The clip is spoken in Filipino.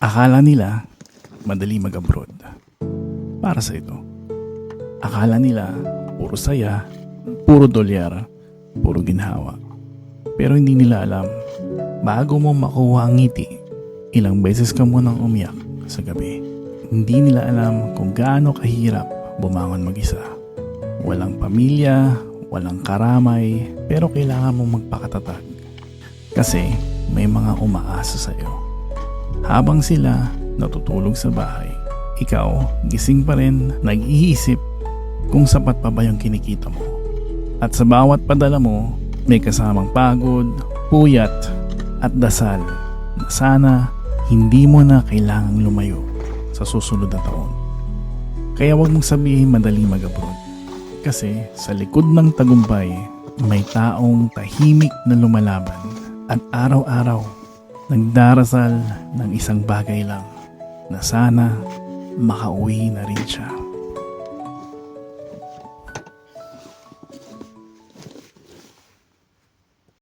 Akala nila madali mag-abroad. Para sa ito. Akala nila puro saya, puro dolyar, puro ginhawa. Pero hindi nila alam, bago mo makuha ang ngiti, ilang beses ka munang umiyak sa gabi. Hindi nila alam kung gaano kahirap bumangon mag-isa. Walang pamilya, walang karamay, pero kailangan mong magpakatatag. Kasi may mga umaasa sa iyo. Habang sila natutulog sa bahay, ikaw gising pa rin, nag-iisip kung sapat pa ba yung kinikita mo. At sa bawat padala mo, may kasamang pagod, puyat, at dasal na sana hindi mo na kailangang lumayo sa susunod na taon. Kaya wag mong sabihin madaling mag-abroad. Kasi sa likod ng tagumpay, may taong tahimik na lumalaban at araw-araw nagdarasal ng isang bagay lang na sana makauwi na rin siya.